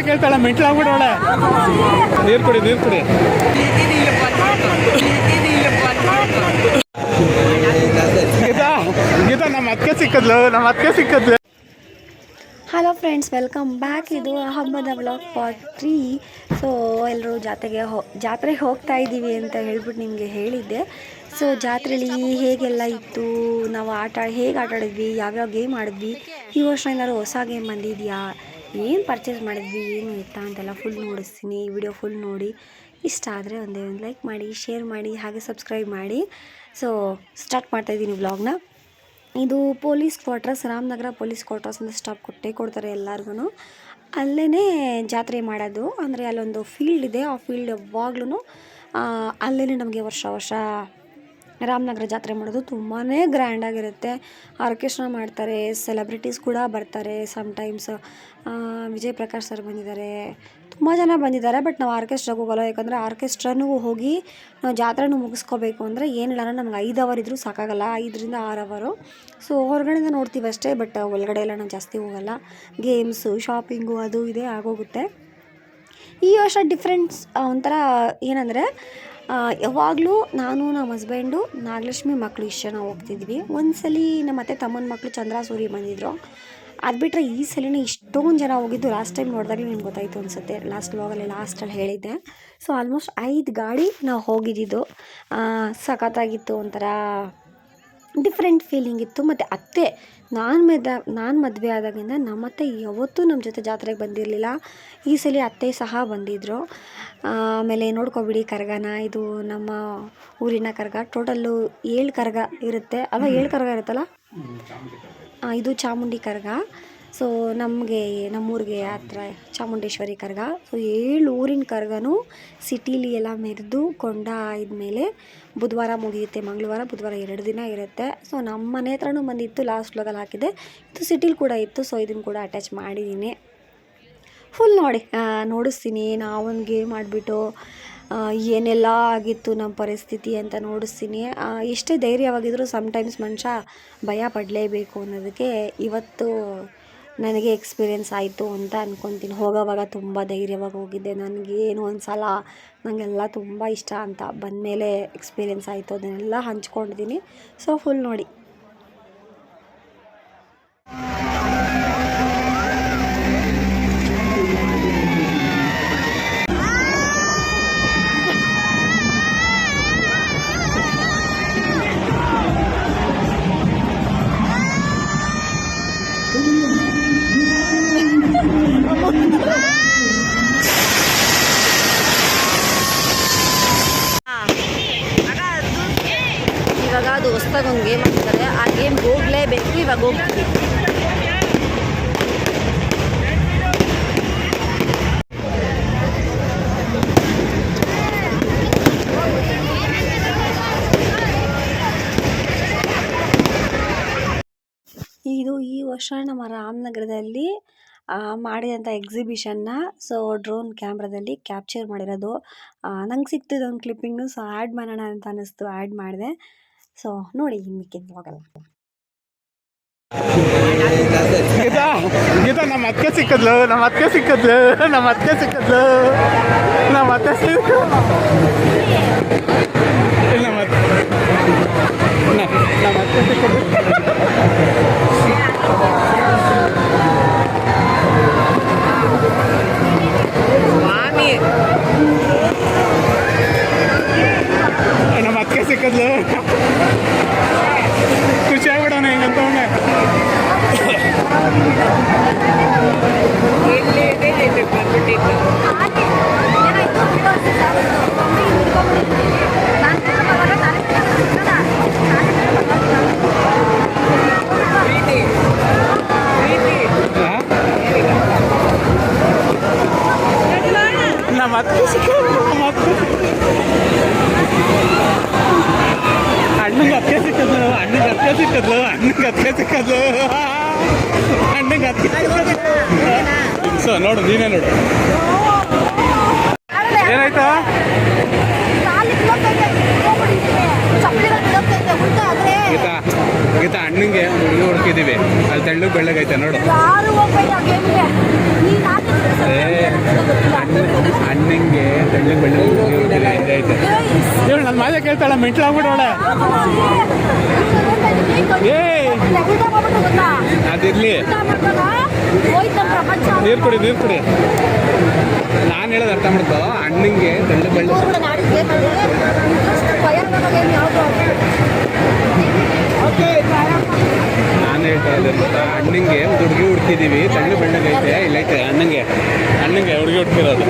ಕೇಳ್ತಾಳ ಮೆಂಟ್ಲಾಗ್ಬಿಡೋಳೆ. ನೀರು ಕುಡಿ ಗೀತಾ ನಮ್ಮ ಅತ್ತೆ ಸಿಕ್ಕದ್ಲು. Hello friends, welcome back. ಇದು ಹಬ್ಬದ ವ್ಲಾಗ್ ಪಾರ್ಟ್ 3. ಸೊ ಎಲ್ಲರೂ ಜಾತ್ರೆಗೆ ಹೋಗ್ತಾ ಇದ್ದೀವಿ ಅಂತ ಹೇಳ್ಬಿಟ್ಟು ನಿಮಗೆ ಹೇಳಿದ್ದೆ. ಸೊ ಜಾತ್ರೆಯಲ್ಲಿ ಹೇಗೆಲ್ಲ ಇತ್ತು, ನಾವು ಹೇಗೆ ಆಟ ಆಡಿದ್ವಿ, ಯಾವ್ಯಾವ ಗೇಮ್ ಆಡಿದ್ವಿ, ಈ ವರ್ಷ ಏನಾದ್ರು ಹೊಸ ಗೇಮ್ ಬಂದಿದೆಯಾ, ಏನು ಪರ್ಚೇಸ್ ಮಾಡಿದ್ವಿ, ಏನು ಇತ್ತಾ ಅಂತೆಲ್ಲ ಫುಲ್ ನೋಡಿಸ್ತೀನಿ. ಈ ವಿಡಿಯೋ ಫುಲ್ ನೋಡಿ ಇಷ್ಟ ಆದರೆ ಒಂದು ಲೈಕ್ ಮಾಡಿ, ಶೇರ್ ಮಾಡಿ, ಹಾಗೆ ಸಬ್ಸ್ಕ್ರೈಬ್ ಮಾಡಿ. ಸೊ ಸ್ಟಾರ್ಟ್ ಮಾಡ್ತಾಯಿದ್ದೀನಿ ವ್ಲಾಗ್ನ. ಇದು police quarters, Ramanagara police quarters ಅಂತ ಸ್ಟಾಪ್ ಕೊಡ್ತಾರೆ ಎಲ್ಲರಿಗೂ. ಅಲ್ಲೇ ಜಾತ್ರೆ ಮಾಡೋದು. ಅಂದರೆ ಅಲ್ಲೊಂದು ಫೀಲ್ಡ್ ಇದೆ, ಆ ಫೀಲ್ಡ್ ಯಾವಾಗ್ಲೂ ಅಲ್ಲೇ ನಮಗೆ ವರ್ಷ ರಾಮನಗರ ಜಾತ್ರೆ ಮಾಡೋದು ತುಂಬಾ ಗ್ರ್ಯಾಂಡಾಗಿರುತ್ತೆ. ಆರ್ಕೆಸ್ಟ್ರಾ ಮಾಡ್ತಾರೆ, ಸೆಲೆಬ್ರಿಟೀಸ್ ಕೂಡ ಬರ್ತಾರೆ. ಸಮ್ಟೈಮ್ಸ್ ವಿಜಯ್ ಪ್ರಕಾಶ್ ಸರ್ ಬಂದಿದ್ದಾರೆ, ತುಂಬ ಜನ ಬಂದಿದ್ದಾರೆ. ಬಟ್ ನಾವು ಆರ್ಕೆಸ್ಟ್ರಾಗೆ ಹೋಗಲ್ಲ, ಯಾಕಂದರೆ ಆರ್ಕೆಸ್ಟ್ರಾನು ಹೋಗಿ ನಾವು ಜಾತ್ರೆನೂ ಮುಗಿಸ್ಕೋಬೇಕು ಅಂದರೆ ಏನಿಲ್ಲ, ನಮ್ಗೆ 5 ಅವರ್ ಇದ್ದರೂ ಸಾಕಾಗಲ್ಲ, 5 ರಿಂದ 6 ಅವರು. ಸೊ ಹೊರಗಡೆಯಿಂದ ನೋಡ್ತೀವಿ ಅಷ್ಟೇ, ಬಟ್ ಒಳಗಡೆ ಎಲ್ಲ ನಾವು ಜಾಸ್ತಿ ಹೋಗಲ್ಲ. ಗೇಮ್ಸು, ಶಾಪಿಂಗು ಅದು ಇದೇ ಆಗೋಗುತ್ತೆ. ಈ ವರ್ಷ ಡಿಫ್ರೆನ್ಸ್ ಒಂಥರ ಏನಂದರೆ, ಯಾವಾಗಲೂ ನಾನು, ನಮ್ಮ ಹಸ್ಬೆಂಡು, ನಾಗಲಕ್ಷ್ಮಿ ಮಕ್ಕಳು ಇಷ್ಟು ಜನ ಹೋಗ್ತಿದ್ವಿ. ಒಂದ್ಸಲಿ ನಮ್ಮ ಅತ್ತೆ ತಮ್ಮನ ಮಕ್ಕಳು ಚಂದ್ರ ಸೂರಿ ಬಂದಿದ್ದರು. ಅದು ಬಿಟ್ಟರೆ ಈ ಸಲಿನೇ ಇಷ್ಟೊಂದು ಜನ ಹೋಗಿದ್ದು. ಲಾಸ್ಟ್ ಟೈಮ್ ನೋಡಿದಾಗಲೇ ನಿಮ್ಗೆ ಗೊತ್ತಾಯಿತು ಅನಿಸುತ್ತೆ, ಲಾಸ್ಟಲ್ಲಿ ಹೇಳಿದ್ದೆ. ಸೊ ಆಲ್ಮೋಸ್ಟ್ 5 ಗಾಡಿ ನಾವು ಹೋಗಿದ್ದಿದ್ದು. ಸಖತ್ತಾಗಿತ್ತು, ಒಂಥರ ಡಿಫ್ರೆಂಟ್ ಫೀಲಿಂಗ್ ಇತ್ತು. ಮತ್ತು ಅತ್ತೆ ನಾನು ಮದುವೆ ಆದಾಗಿಂದ ನಮ್ಮತ್ತೆ ಯಾವತ್ತೂ ನಮ್ಮ ಜೊತೆ ಜಾತ್ರೆಗೆ ಬಂದಿರಲಿಲ್ಲ. ಈ ಸಲ ಅತ್ತೆ ಸಹ ಬಂದಿದ್ದರು. ಆಮೇಲೆ ನೋಡ್ಕೊಬಿಡಿ ಕರಗನ, ಇದು ನಮ್ಮ ಊರಿನ ಕರಗ. ಟೋಟಲ್ಲು 7 ಕರಗ ಇರುತ್ತೆ ಅಲ್ವಾ, 7 ಕರಗ ಇರುತ್ತಲ್ಲ. ಇದು ಚಾಮುಂಡಿ ಕರಗ. ಸೊ ನಮ್ಮೂರಿಗೆ ಹತ್ರ ಚಾಮುಂಡೇಶ್ವರಿ ಕರಗ. ಸೊ 7 ಊರಿನ ಕರಗನೂ ಸಿಟೀಲಿ ಎಲ್ಲ ಮೆರೆದು ಕೊಂಡ ಆದಮೇಲೆ ಬುಧವಾರ ಮುಗಿಯುತ್ತೆ. ಮಂಗಳವಾರ ಬುಧವಾರ 2 ದಿನ ಇರುತ್ತೆ. ಸೊ ನಮ್ಮ ಮನೆ ಹತ್ರನೂ ಬಂದಿತ್ತು, ಲಾಸ್ಟ್ ವ್ಲಾಗಲ್ಲಿ ಹಾಕಿದೆ. ಇದು ಸಿಟಿಲಿ ಕೂಡ ಇತ್ತು. ಸೊ ಇದನ್ನು ಕೂಡ ಅಟ್ಯಾಚ್ ಮಾಡಿದ್ದೀನಿ. ಫುಲ್ ನೋಡಿಸ್ತೀನಿ. ನಾವೊಂದು ಗೇಮ್ ಮಾಡಿಬಿಟ್ಟು ಏನೆಲ್ಲ ಆಗಿತ್ತು ನಮ್ಮ ಪರಿಸ್ಥಿತಿ ಅಂತ ನೋಡಿಸ್ತೀನಿ. ಎಷ್ಟೇ ಧೈರ್ಯವಾಗಿದ್ದರೂ ಸಮ್ಟೈಮ್ಸ್ ಮನುಷ್ಯ ಭಯ ಪಡಲೇಬೇಕು ಅನ್ನೋದಕ್ಕೆ ಇವತ್ತು ನನಗೆ ಎಕ್ಸ್ಪೀರಿಯೆನ್ಸ್ ಆಯಿತು ಅಂತ ಅಂದ್ಕೊತೀನಿ. ಹೋಗೋವಾಗ ತುಂಬ ಧೈರ್ಯವಾಗಿ ಹೋಗಿದ್ದೆ, ನನಗೇನು ಅನ್ಸಲ್ಲ, ನನಗೆಲ್ಲ ತುಂಬ ಇಷ್ಟ ಅಂತ ಬಂದಮೇಲೆ ಎಕ್ಸ್ಪೀರಿಯೆನ್ಸ್ ಆಯಿತು. ಅದನ್ನೆಲ್ಲ ಹಂಚ್ಕೊಂಡಿದ್ದೀನಿ. ಸೊ ಫುಲ್ ನೋಡಿ. ಇವಾಗ ಅದು ಹೊಸ್ದಾಗಿ ಒಂದು ಗೇಮ್ ಆಗ್ತಾರೆ, ಆ ಗೇಮ್ ಹೋಗಲೇಬೇಕು. ಇವಾಗ ಹೋಗ್ತೀವಿ. ಇದು ಈ ವರ್ಷ ನಮ್ಮ ರಾಮನಗರದಲ್ಲಿ ಮಾಡಿದಂಥ ಎಕ್ಸಿಬಿಷನ್ನ ಸೊ ಡ್ರೋನ್ ಕ್ಯಾಮ್ರಾದಲ್ಲಿ ಕ್ಯಾಪ್ಚರ್ ಮಾಡಿರೋದು. ನಂಗೆ ಸಿಕ್ತಿದ್ದು ಒಂದು ಕ್ಲಿಪ್ಪಿಂಗ್ನು. ಸೊ ಆ್ಯಡ್ ಮಾಡೋಣ ಅಂತ ಅನ್ನಿಸ್ತು, ಆ್ಯಡ್ ಮಾಡಿದೆ. ಸೊ ನೋಡಿ ಮಿಕ್ಕಿದ್ದು ಹೋಗಲ್ಲ. ಗೀತಾ ನಮ್ಮ ಅತ್ತೆ ಸಿಕ್ಕದ್ಲು. ಖುಷಿ ಆಗ್ಬಿಡೋಣ ಹೆಂಗಂತ ನಮ್ಮ ಅತ್ತೆ ಅಣ್ಣಂಗೆ ಅತ್ತೆ ಸಿಕ್ಕದ್ಲು. ಸೊ ನೋಡು, ನೀನೇ ನೋಡು ಏನಾಯ್ತಾ. ಗೀತಾ ಗೀತಾ ಅಣ್ಣಂಗೆ ಒಂದು ಹುಡುಗಿ ಹುಡುಕಿದ್ದೀವಿ, ಅಲ್ಲಿ ತೆಳ್ಳು ಬೆಳ್ಳಗೈತೆ ನೋಡು. ಅಣ್ಣಂಗೆ ತೆಳ್ಳು ಬೆಳ್ಳ ಹುಡುಕಿದೆ ಐತೆ. ಹೇಳು ನನ್ನ ಮಾತೆ ಕೇಳ್ತಾಳ, ಮೆಂಟ್ಲಾಗ್ಬಿಡೋಳೆ. ಅದಿರ್ಲಿ, ನೀರು ಕುಡಿ ನೀರು ಕುಡಿ. ನಾನು ಹೇಳೋದು ಅರ್ಥ ಮಾಡ್ಕೋ. ಅಣ್ಣಂಗೆ ತೆಳ್ಳು ಬೆಳ್ಳ ನಾನು ಹೇಳ್ತಾ ಇದ್ದೀನಿ ಗೊತ್ತಾ, ಅಣ್ಣಂಗೆ ಒಂದು ಹುಡುಗಿ ಹುಡುಕಿದ್ದೀವಿ, ತೆಳ್ಳು ಬೆಳ್ಳಗೈತೆ ಇಲ್ಲೈತೆ. ಅಣ್ಣಂಗೆ ಹುಡುಗಿ ಹುಡುಕಿರೋದು.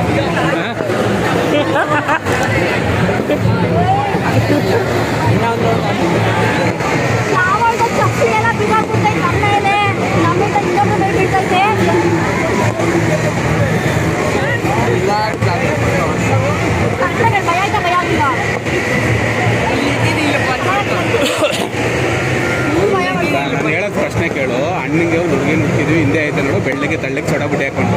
ನಾನು ಹೇಳೋದು ಪ್ರಶ್ನೆ ಕೇಳು. ಅಣ್ಣಂಗೆ ಒಂದು ಹುಡುಗಿ ಹುಡುಕಿದ್ವಿ, ಹಿಂದೆ ಐತೆ ನೋಡು, ಬೆಳ್ಳಗೆ ತಳ್ಳಗೆ ಸೊಡ ಬುಡ್ಡಿ ಹಾಕೊಂಡು.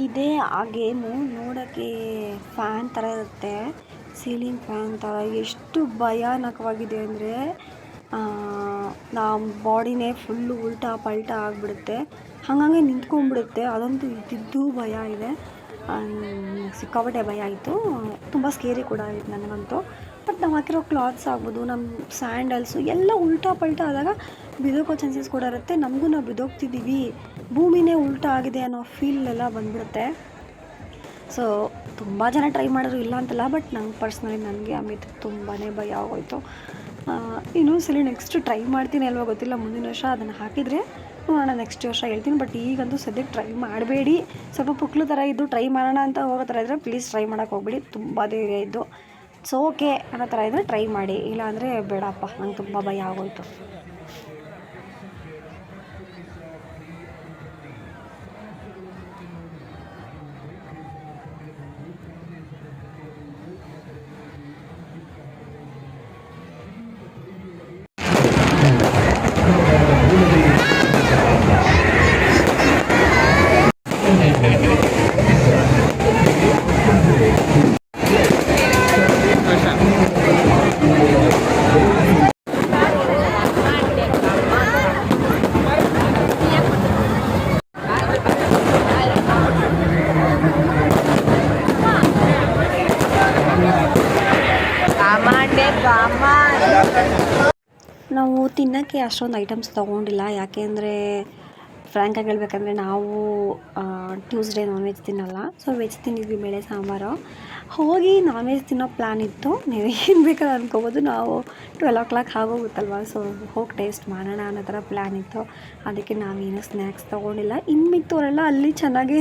ಇದೇ ಆ ಗೇಮು ನೋಡೋಕ್ಕೆ ಫ್ಯಾನ್ ಥರ ಇರುತ್ತೆ, ಸೀಲಿಂಗ್ ಫ್ಯಾನ್ ಥರ. ಎಷ್ಟು ಭಯಾನಕವಾಗಿದೆ ಅಂದರೆ ನಮ್ಮ ಬಾಡಿನೇ ಫುಲ್ಲು ಉಲ್ಟಾ ಪಲ್ಟಾ ಆಗಿಬಿಡುತ್ತೆ, ಹಾಗಾಗಿ ನಿಂತ್ಕೊಂಡ್ಬಿಡುತ್ತೆ. ಅದಂತೂ ಇದ್ದಿದ್ದು ಭಯ ಇದೆ, ಸಿಕ್ಕಾಪಟ್ಟೆ ಭಯ ಆಯಿತು. ತುಂಬ ಸ್ಕೇರಿ ಕೂಡ ಆಯಿತು ನನಗಂತೂ. ಬಟ್ ನಾವು ಹಾಕಿರೋ ಕ್ಲಾತ್ಸ್ ಆಗ್ಬೋದು, ನಮ್ಮ ಸ್ಯಾಂಡಲ್ಸು ಎಲ್ಲ ಉಲ್ಟಾ ಪಲ್ಟಾ ಆದಾಗ ಬಿದೋಗೋ ಚಾನ್ಸಸ್ ಕೂಡ ಇರುತ್ತೆ. ನಮಗೂ ನಾವು ಬಿದೋಗ್ತಿದ್ದೀವಿ, ಭೂಮಿನೇ ಉಲ್ಟಾ ಆಗಿದೆ ಅನ್ನೋ ಫೀಲ್ ಎಲ್ಲ ಬಂದ್ಬಿಡುತ್ತೆ. ಸೊ ತುಂಬ ಜನ ಟ್ರೈ ಮಾಡೋರು ಇಲ್ಲ ಅಂತಲ್ಲ, ಬಟ್ ನಂಗೆ ಪರ್ಸ್ನಲಿ ನನಗೆ ಅಮಿತ್ ತುಂಬಾ ಭಯ ಆಗೋಯ್ತು. ಇನ್ನೊಂದ್ಸಲಿ ನೆಕ್ಸ್ಟ್ ಟ್ರೈ ಮಾಡ್ತೀನಿ ಅಲ್ವಾ ಗೊತ್ತಿಲ್ಲ, ಮುಂದಿನ ವರ್ಷ ಅದನ್ನು ಹಾಕಿದರೆ ನೋಡೋಣ, ನೆಕ್ಸ್ಟ್ ವರ್ಷ ಹೇಳ್ತೀನಿ. ಬಟ್ ಈಗಂತೂ ಸದ್ಯಕ್ಕೆ ಟ್ರೈ ಮಾಡಬೇಡಿ. ಸ್ವಲ್ಪ ಪುಕ್ಲು ಥರ ಇದ್ದು ಟ್ರೈ ಮಾಡೋಣ ಅಂತ ಹೋಗೋ ಥರ ಇದ್ದರೆ ಪ್ಲೀಸ್ ಟ್ರೈ ಮಾಡೋಕ್ಕೆ ಹೋಗ್ಬೇಡಿ. ತುಂಬ ಧೈರ್ಯ ಇದ್ದು ಸೊ ಓಕೆ ಅನ್ನೋ ಥರ ಇದ್ದರೆ ಟ್ರೈ ಮಾಡಿ, ಇಲ್ಲಾಂದರೆ ಬೇಡಪ್ಪ, ನಂಗೆ ತುಂಬ ಭಯ ಆಗೋಯ್ತು. ನಾವು ತಿನ್ನೋಕ್ಕೆ ಅಷ್ಟೊಂದು ಐಟಮ್ಸ್ ತೊಗೊಂಡಿಲ್ಲ, ಯಾಕೆಂದರೆ ಫ್ರ್ಯಾಂಕಾಗಿ ಹೇಳ್ಬೇಕಂದ್ರೆ ನಾವು ಟ್ಯೂಸ್ಡೇ ನಾನ್ ವೆಜ್ ತಿನ್ನಲ್ಲ. ಸೊ ವೆಜ್ ತಿಂದಿದ್ವಿ, ಬೇಳೆ ಸಾಂಬಾರು. ಹೋಗಿ ನಾನ್ ವೆಜ್ ತಿನ್ನೋ ಪ್ಲ್ಯಾನ್ ಇತ್ತು. ನೀವು ಏನು ಬೇಕಾದ್ರೆ ಅಂದ್ಕೋಬೋದು, ನಾವು 12 o'clock ಆಗೋಗುತ್ತಲ್ವ, ಸೊ ಹೋಗಿ ಟೇಸ್ಟ್ ಮಾಡೋಣ ಅನ್ನೋ ಥರ ಪ್ಲ್ಯಾನ್ ಇತ್ತು. ಅದಕ್ಕೆ ನಾವೇನು ಸ್ನ್ಯಾಕ್ಸ್ ತೊಗೊಂಡಿಲ್ಲ. ಇನ್ನು ಮಿಕ್ಕವರೆಲ್ಲ ಅಲ್ಲಿ ಚೆನ್ನಾಗಿ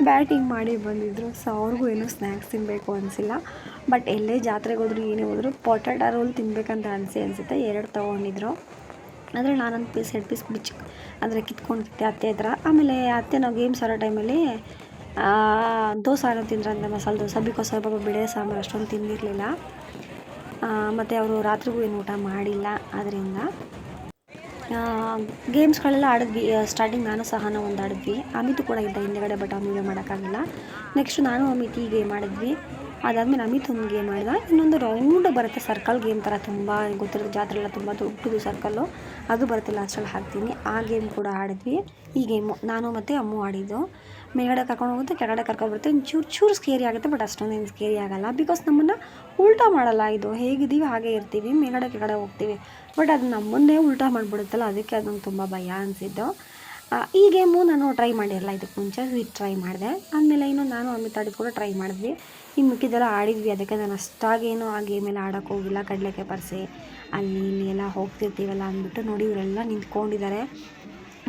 ಬ್ಯಾಟಿಂಗ್ ಮಾಡಿ ಬಂದಿದ್ದರು, ಸೊ ಅವ್ರಿಗೂ ಏನೂ ಸ್ನ್ಯಾಕ್ಸ್ ತಿನ್ನಬೇಕು ಅನಿಸಿಲ್ಲ. ಬಟ್ ಎಲ್ಲೇ ಜಾತ್ರೆಗೆ ಹೋದ್ರು ಏನೇ ಹೋದ್ರು ಪೊಟ್ಯಾಟೊ ರೋಲ್ ತಿನ್ನಬೇಕಂತ ಅನಿಸುತ್ತೆ. 2 ತೊಗೊಂಡಿದ್ರು. ಆದರೆ ನಾನೊಂದು ಪೀಸ್ 2 ಪೀಸ್ ಅಂದರೆ ಕಿತ್ಕೊಂಡಿದ್ದೆ ಅತ್ತೆ ಹತ್ರ. ಆಮೇಲೆ ಅತ್ತೆ ನಾವು ಗೇಮ್ಸ್ ಆಡೋ ಟೈಮಲ್ಲಿ ದೋಸೆ ಏನೋ ತಿಂದ್ರಂತೆ, ಮಸಾಲೆ ದೋಸೆ. ಬಿಕಾಸ್ ಪಾಪ ಬೇಳೆ ಸಾಂಬಾರು ಅಷ್ಟೊಂದು ತಿಂದಿರಲಿಲ್ಲ. ಮತ್ತು ಅವರು ರಾತ್ರಿಗೂ ಏನು ಊಟ ಮಾಡಿಲ್ಲ. ಆದ್ದರಿಂದ ಗೇಮ್ಸ್ಗಳೆಲ್ಲ ಆಡಿದ್ವಿ. ಸ್ಟಾರ್ಟಿಂಗ್ ನಾನು ಸಹನ ಒಂದು ಆಡಿದ್ವಿ, ಅಮಿತ್ ಕೂಡ ಇದ್ದ ಹಿಂದೆಗಡೆ, ಬಟ್ ಅವ್ನು ವೀಡಿಯೋ ಮಾಡೋಕ್ಕಾಗಿಲ್ಲ. ನೆಕ್ಸ್ಟ್ ನಾನು ಅಮಿತ್ ಈ ಗೇಮ್ ಆಡಿದ್ವಿ. ಅದಾದಮೇಲೆ ಅಮಿತ್ ಒಂದು ಗೇಮ್ ಮಾಡಿದ. ಇನ್ನೊಂದು ರೌಂಡ್ ಬರುತ್ತೆ, ಸರ್ಕಲ್ ಗೇಮ್ ಥರ, ತುಂಬ ಗೊತ್ತಿರೋ ಜಾತ್ರೆ ಎಲ್ಲ ತುಂಬ ದೊಡ್ಡದು ಸರ್ಕಲ್ಲು, ಅದು ಬರುತ್ತೆ, ಲಾಸ್ಟಲ್ಲಿ ಹಾಕ್ತೀನಿ. ಆ ಗೇಮ್ ಕೂಡ ಆಡಿದ್ವಿ. ಈ ಗೇಮು ನಾನು ಮತ್ತು ಅಮ್ಮು ಆಡಿದ್ದು. ಮೇಲ್ಗಡೆ ಕರ್ಕೊಂಡು ಹೋಗುತ್ತೆ, ಕೆಳಗಡೆ ಕರ್ಕೊಂಡ್ಬರುತ್ತೆ. ಚೂರು ಸ್ಕೇರಿ ಆಗುತ್ತೆ, ಬಟ್ ಅಷ್ಟೊಂದೇನು ಸ್ಕೇರಿ ಆಗೋಲ್ಲ. ಬಿಕಾಸ್ ನಮ್ಮನ್ನು ಉಲ್ಟಾ ಮಾಡಲ್ಲ, ಇದು ಹೇಗಿದ್ದೀವಿ ಹಾಗೆ ಇರ್ತೀವಿ, ಮೇಲ್ಗಡೆ ಕೆಳಗಡೆ ಹೋಗ್ತೀವಿ. ಬಟ್ ಅದು ನಮ್ಮನ್ನೇ ಉಲ್ಟಾ ಮಾಡಿಬಿಡುತ್ತಲ್ಲ, ಅದಕ್ಕೆ ಅದು ನಂಗೆ ತುಂಬ ಭಯ ಅನಿಸಿದ್ದು. ಈ ಗೇಮು ನಾನು ಟ್ರೈ ಮಾಡಿರಲ್ಲ ಇದಕ್ಕೆ ಮುಂಚೆ, ಇದು ಟ್ರೈ ಮಾಡಿದೆ. ಆದಮೇಲೆ ಇನ್ನು ನಾನು ಅಮಿತ್ ಆಡಿದ್ದು ಕೂಡ ಟ್ರೈ ಮಾಡಿದ್ವಿ. ಇನ್ನು ಮಿಕ್ಕಿದ್ದೆಲ್ಲ ಆಡಿದ್ವಿ. ಅದಕ್ಕೆ ನಾನು ಅಷ್ಟಾಗೇನು ಆ ಗೇಮೆಲ್ಲ ಆಡೋಕ್ಕೆ ಹೋಗಿಲ್ಲ. ಕಡಲೆಕಾಯಿ ಪರ್ಸೆ ಅಲ್ಲಿ ಇಲ್ಲಿ ಎಲ್ಲ ಹೋಗ್ತಿರ್ತೀವಲ್ಲ ಅಂದ್ಬಿಟ್ಟು. ನೋಡಿ ಇವರೆಲ್ಲ ನಿಂತ್ಕೊಂಡಿದ್ದಾರೆ.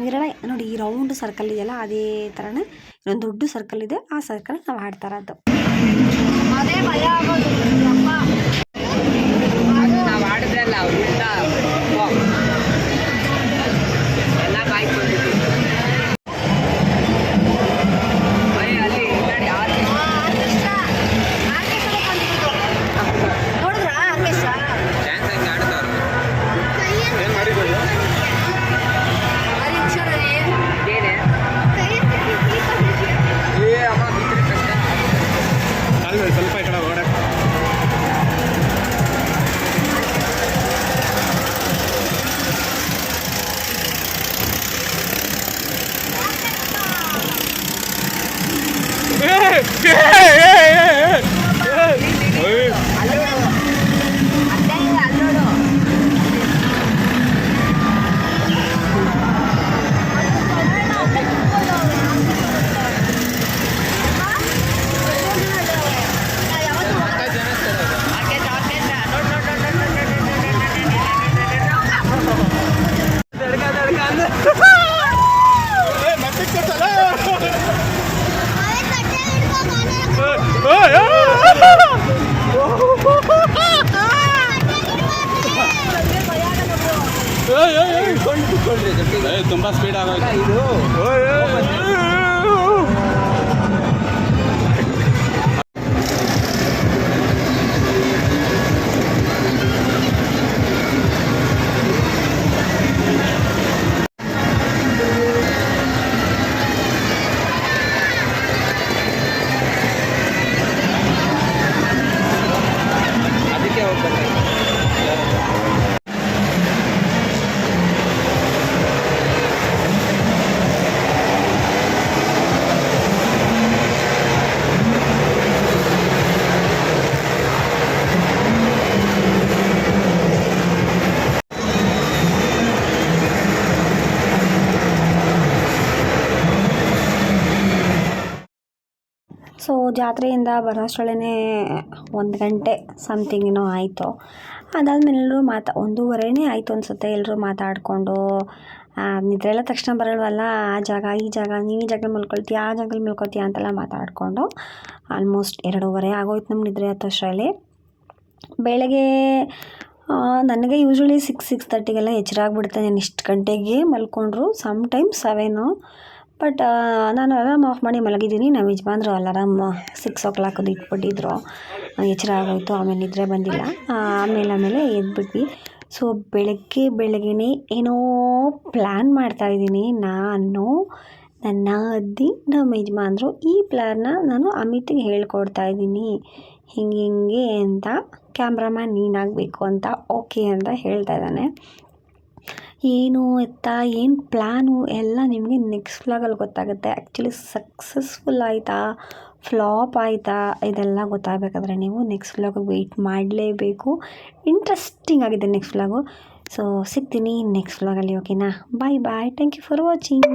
ಇವರೆಲ್ಲ ನೋಡಿ, ಈ ರೌಂಡ್ ಸರ್ಕಲ್ ಇದೆಯಲ್ಲ, ಅದೇ ಥರನೇ ಇನ್ನೊಂದು ದೊಡ್ಡ ಸರ್ಕಲ್ ಇದೆ, ಆ ಸರ್ಕಲ್ ನಾವು ಆಡ್ತಾ ಇರೋದು. ಅದೇ ಭಯ ಆಗೋದು ನಾವು ಆಡಿದ್ರಲ್ಲ ಎಲ್ಲ ಬಾಯ್ಕೊಂಡಿದ್ವಿ. ತುಂಬ ಸ್ಪೀಡ್ ಆಗೋಯ್ತು ಇದು ಅದಕ್ಕೆ ಹೋಗ್ಬೇಕು. ಸೊ ಜಾತ್ರೆಯಿಂದ ಬರೋಷ್ಟರಲ್ಲೇ 1 ಗಂಟೆ ಸಮಥಿಂಗ್ ಏನೋ ಆಯಿತು. ಅದಾದಮೇಲೆ ಎಲ್ಲರೂ 1:30 ಆಯಿತು ಅನಿಸುತ್ತೆ. ಎಲ್ಲರೂ ಮಾತಾಡಿಕೊಂಡು ನಿದ್ರೆ ಎಲ್ಲ ತಕ್ಷಣ ಬರಲ್ವಲ್ಲ, ಆ ಜಾಗ ಈ ಜಾಗ, ನೀವು ಈ ಜಾಗದಲ್ಲಿ ಮಲ್ಕೊಳ್ತೀಯ, ಆ ಜಾಗದಲ್ಲಿ ಮಲ್ಕೊತೀಯ ಅಂತೆಲ್ಲ ಮಾತಾಡಿಕೊಂಡು ಆಲ್ಮೋಸ್ಟ್ 2:30 ಆಗೋಯ್ತು ನಮ್ಮ ನಿದ್ರೆ ಹತ್ತೋಷ್ಟರಲ್ಲಿ. ಬೆಳಗ್ಗೆ ನನಗೆ ಯೂಶ್ವಲಿ 6:30ಗೆಲ್ಲ ಎಚ್ಚರ ಆಗಿಬಿಡುತ್ತೆ. ನಾನು ಇಷ್ಟು ಗಂಟೆಗೆ ಮಲ್ಕೊಂಡ್ರು ಟೈಮ್ಸ್ 7. ಬಟ್ ನಾನು ಅಲಾರಾಮ್ ಆಫ್ ಮಾಡಿ ಮಲಗಿದ್ದೀನಿ. ನಮ್ಮ ಯಜಮಾನ್ರು ಅಲಾರಾಮ್ 6 o'clockದು ಇಟ್ಬಿಟ್ಟಿದ್ರು. ಎಚ್ಚರ ಆಗೋಯಿತು, ಆಮೇಲೆ ನಿದ್ರೆ ಬಂದಿಲ್ಲ. ಆಮೇಲೆ ಎದ್ಬಿಟ್ವಿ. ಸೊ ಬೆಳಗ್ಗೆನೇ ಏನೋ ಪ್ಲ್ಯಾನ್ ಮಾಡ್ತಾಯಿದ್ದೀನಿ ನಾನು, ನನ್ನ ಅಜ್ಜಿ, ನಮ್ಮ ಯಜಮಾನ್ರು. ಈ ಪ್ಲ್ಯಾನ್ನ ನಾನು ಅಮಿತ್ಗೆ ಹೇಳ್ಕೊಡ್ತಾ ಇದ್ದೀನಿ. ಹಿಂಗೆ ಅಂತ, ಕ್ಯಾಮ್ರಾಮ್ಯಾನ್ ನೀನಾಗಬೇಕು ಅಂತ ಓಕೆ ಅಂತ ಹೇಳ್ತಾ ಇದ್ದಾನೆ. ಏನು ಎತ್ತ ಏನು ಪ್ಲ್ಯಾನು ಎಲ್ಲ ನಿಮಗೆ ನೆಕ್ಸ್ಟ್ ವ್ಲಾಗಲ್ಲಿ ಗೊತ್ತಾಗುತ್ತೆ. ಆ್ಯಕ್ಚುಲಿ ಸಕ್ಸಸ್ಫುಲ್ ಆಯಿತಾ ಫ್ಲಾಪ್ ಆಯಿತಾ ಇದೆಲ್ಲ ಗೊತ್ತಾಗಬೇಕಾದ್ರೆ ನೀವು ನೆಕ್ಸ್ಟ್ ವ್ಲಾಗಿಗೆ ವೆಯ್ಟ್ ಮಾಡಲೇಬೇಕು. ಇಂಟ್ರೆಸ್ಟಿಂಗ್ ಆಗಿದೆ ನೆಕ್ಸ್ಟ್ ವ್ಲಾಗು. ಸೊ ಸಿಗ್ತೀನಿ ನೆಕ್ಸ್ಟ್ ವ್ಲಾಗಲ್ಲಿ. ಓಕೆನಾ? Bye bye. Thank you for watching.